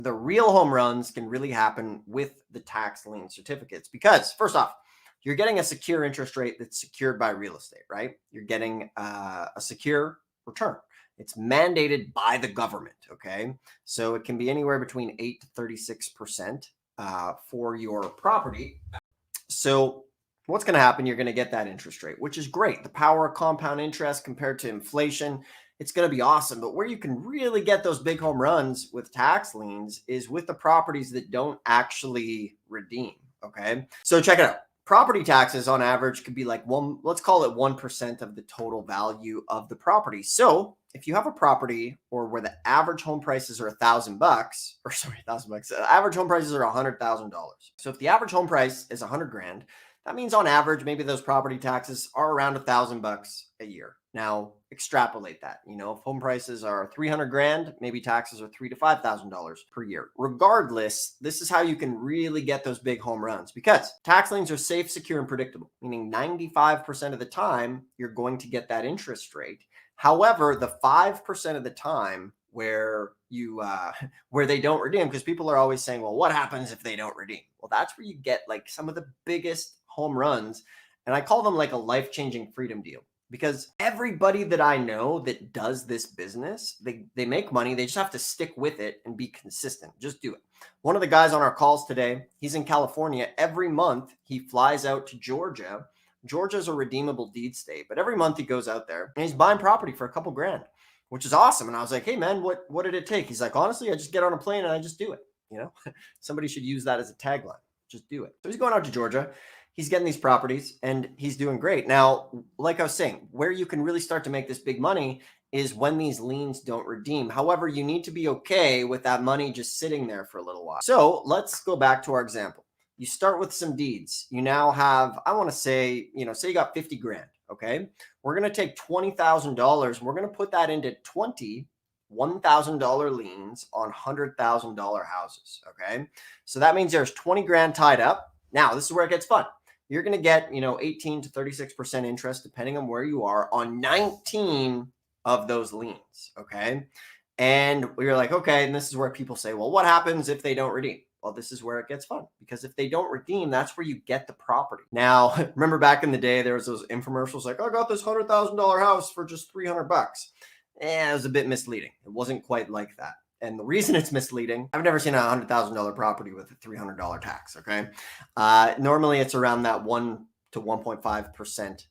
The real home runs can really happen with the tax lien certificates because, first off, you're getting a secure interest rate that's secured by real estate, right? You're getting a secure return. It's mandated by the government, okay? So it can be anywhere between 8 to 36% for your property. So what's going to happen? You're going to get that interest rate, which is great. The power of compound interest compared to inflation, it's going to be awesome. But where you can really get those big home runs with tax liens is with the properties that don't actually redeem, okay? So check it out. Property taxes on average could be like let's call it 1% of the total value of the property. So if you have a property or where the average home prices are $1,000, or sorry, $1,000, average home prices are $100,000. So if the average home price is 100 grand, that means on average, maybe those property taxes are around $1,000 a year. Now extrapolate that. If home prices are 300 grand, maybe taxes are $3,000 to $5,000 per year. Regardless, this is how you can really get those big home runs because tax liens are safe, secure, and predictable, meaning 95% of the time you're going to get that interest rate. However, the 5% of the time where where they don't redeem, because people are always saying, well, what happens if they don't redeem? Well, that's where you get like some of the biggest home runs. And I call them like a life-changing freedom deal because everybody that I know that does this business, they make money. They just have to stick with it and be consistent. Just do it. One of the guys on our calls today, he's in California. Every month he flies out to Georgia. Georgia's a redeemable deed state, but every month he goes out there and he's buying property for a couple grand, which is awesome. And I was like, hey man, what did it take? He's like, honestly, I just get on a plane and I just do it. Somebody should use that as a tagline. Just do it. So he's going out to Georgia. He's getting these properties and he's doing great. Now, like I was saying, where you can really start to make this big money is when these liens don't redeem. However, you need to be okay with that money just sitting there for a little while. So let's go back to our example. You start with some deeds. You now have, I want to say, say you got 50 grand. Okay. We're going to take $20,000. We're going to put that into 20 $1,000 liens on $100,000 houses. Okay. So that means there's 20 grand tied up. Now, this is where it gets fun. You're going to get, 18 to 36% interest, depending on where you are, on 19 of those liens. Okay. And we're like, okay. And this is where people say, well, what happens if they don't redeem? Well, this is where it gets fun because if they don't redeem, that's where you get the property. Now, remember back in the day, there was those infomercials like, I got this $100,000 house for just $300. It was a bit misleading. It wasn't quite like that. And the reason it's misleading, I've never seen a $100,000 property with a $300 tax. Okay. Normally it's around that 1 to 1.5%